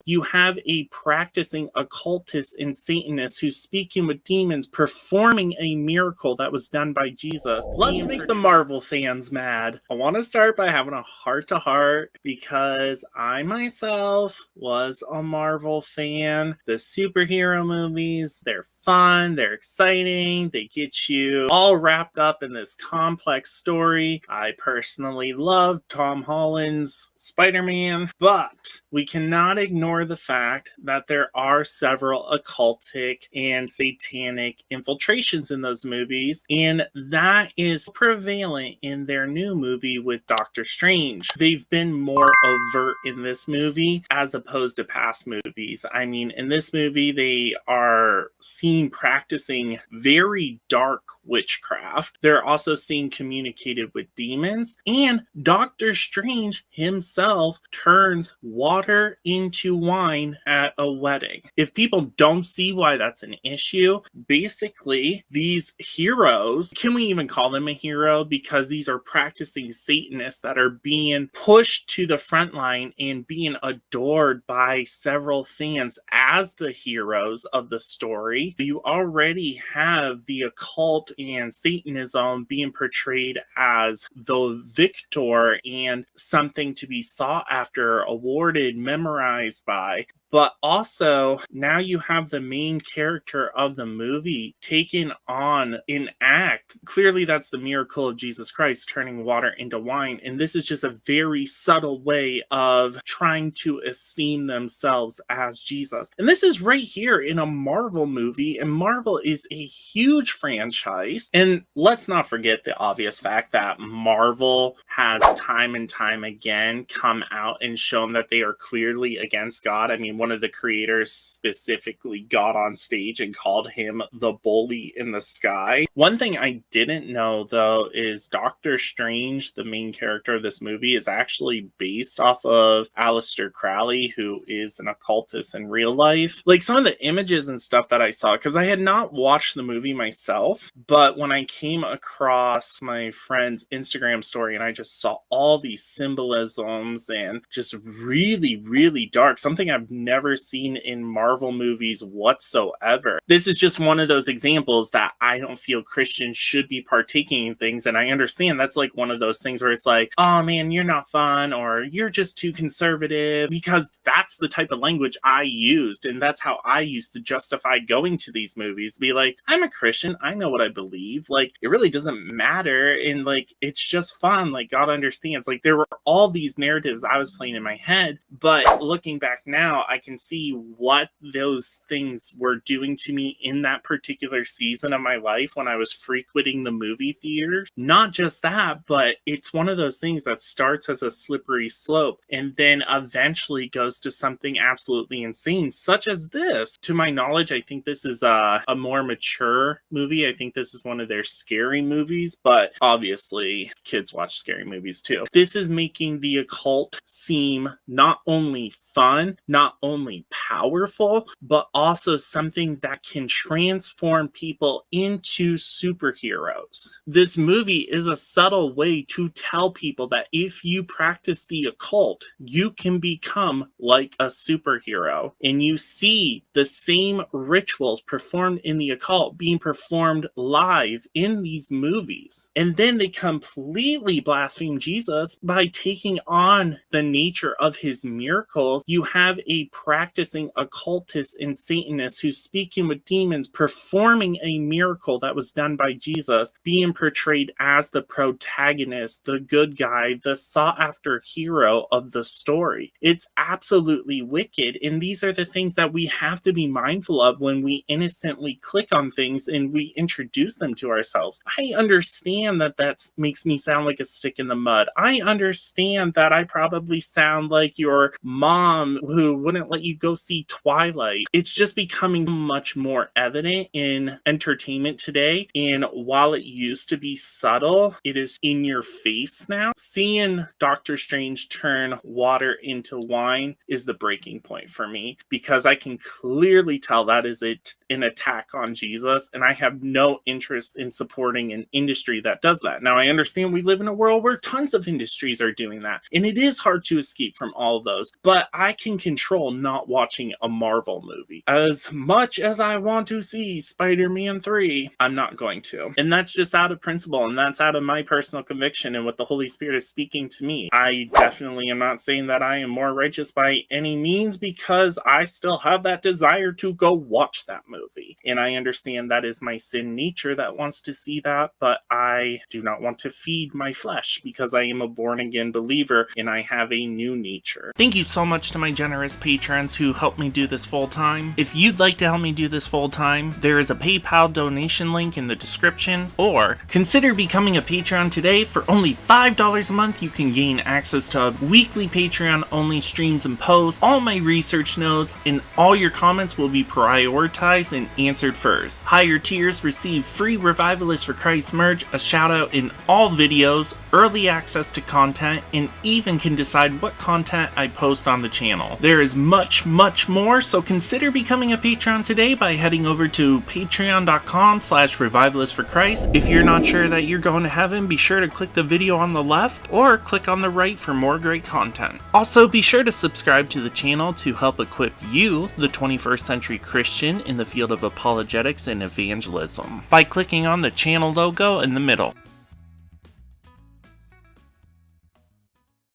You have a practicing occultist and Satanist who's speaking with demons, performing a miracle that was done by Jesus. Let's make the Marvel fans mad. I want to start by having a heart-to-heart because I myself was a Marvel fan. The superhero movies, they're fun, they're exciting, they get you all wrapped up in this complex story. I personally love Tom Holland's Spider-Man, but we cannot ignore the fact that there are several occultic and satanic infiltrations in those movies, and that is prevalent in their new movie with Doctor Strange. They've been more overt in this movie as opposed to past movies. I mean, in this movie, they are seen practicing very dark witchcraft. They're also seen communicated with demons, and Doctor Strange himself turns water into wine at a wedding. If people don't see why that's an issue, basically these heroes, can we even call them a hero? Because these are practicing Satanists that are being pushed to the front line and being adored by several fans as the heroes of the story. You already have the occult and Satanism being portrayed as the victor and something to be sought after, awarded, memorized by. But also, now you have the main character of the movie taking on an act. Clearly, that's the miracle of Jesus Christ, turning water into wine. And this is just a very subtle way of trying to esteem themselves as Jesus. And this is right here in a Marvel movie. And Marvel is a huge franchise. And let's not forget the obvious fact that Marvel has time and time again come out and shown that they are clearly against God. I mean, one of the creators specifically got on stage and called him the bully in the sky. One thing I didn't know, though, is Doctor Strange, the main character of this movie, is actually based off of Aleister Crowley, who is an occultist in real life. Like, some of the images and stuff that I saw, because I had not watched the movie myself, but when I came across my friend's Instagram story and I just saw all these symbolisms and just really, really dark, something I've never seen in Marvel movies whatsoever. This is just one of those examples that I don't feel Christians should be partaking in things, and I understand that's like one of those things where it's like, oh man, you're not fun, or you're just too conservative, because that's the type of language I used, and that's how I used to justify going to these movies. Be like, I'm a Christian, I know what I believe, like, it really doesn't matter, and like, it's just fun, like, God understands. Like, there were all these narratives I was playing in my head, but looking back now, I can see what those things were doing to me in that particular season of my life when I was frequenting the movie theaters. Not just that, but it's one of those things that starts as a slippery slope and then eventually goes to something absolutely insane, such as this. To my knowledge, I think this is a more mature movie. I think this is one of their scary movies, but obviously kids watch scary movies too. This is making the occult seem not only fun, not only powerful, but also something that can transform people into superheroes. This movie is a subtle way to tell people that if you practice the occult, you can become like a superhero. And you see the same rituals performed in the occult being performed live in these movies. And then they completely blaspheme Jesus by taking on the nature of his miracles. You have a practicing occultist and Satanist who's speaking with demons, performing a miracle that was done by Jesus, being portrayed as the protagonist, the good guy, the sought-after hero of the story. It's absolutely wicked, and these are the things that we have to be mindful of when we innocently click on things and we introduce them to ourselves. I understand that that makes me sound like a stick in the mud. I understand that I probably sound like your mom who wouldn't let you go see Twilight. It's just becoming much more evident in entertainment today, and while it used to be subtle, it is in your face now. Seeing Doctor Strange turn water into wine is the breaking point for me, because I can clearly tell that is an attack on Jesus, and I have no interest in supporting an industry that does that. Now, I understand we live in a world where tons of industries are doing that, and it is hard to escape from all of those, but I can control not watching a Marvel movie. As much as I want to see Spider-Man 3, I'm not going to. And that's just out of principle, and that's out of my personal conviction and what the Holy Spirit is speaking to me. I definitely am not saying that I am more righteous by any means, because I still have that desire to go watch that movie. And I understand that is my sin nature that wants to see that, but I do not want to feed my flesh because I am a born-again believer and I have a new nature. Thank you so much to my generous patrons who help me do this full-time. If you'd like to help me do this full-time, there is a PayPal donation link in the description, or consider becoming a Patreon today. For only $5 a month, you can gain access to weekly Patreon-only streams and posts, all my research notes, and all your comments will be prioritized and answered first. Higher tiers receive free Revivalist for Christ merch, a shout-out in all videos, early access to content, and even can decide what content I post on the channel. There is much, much more, so consider becoming a Patreon today by heading over to patreon.com/revivalist for Christ. If you're not sure that you're going to heaven, be sure to click the video on the left or click on the right for more great content. Also, be sure to subscribe to the channel to help equip you, the 21st century Christian, in the field of apologetics and evangelism, by clicking on the channel logo in the middle.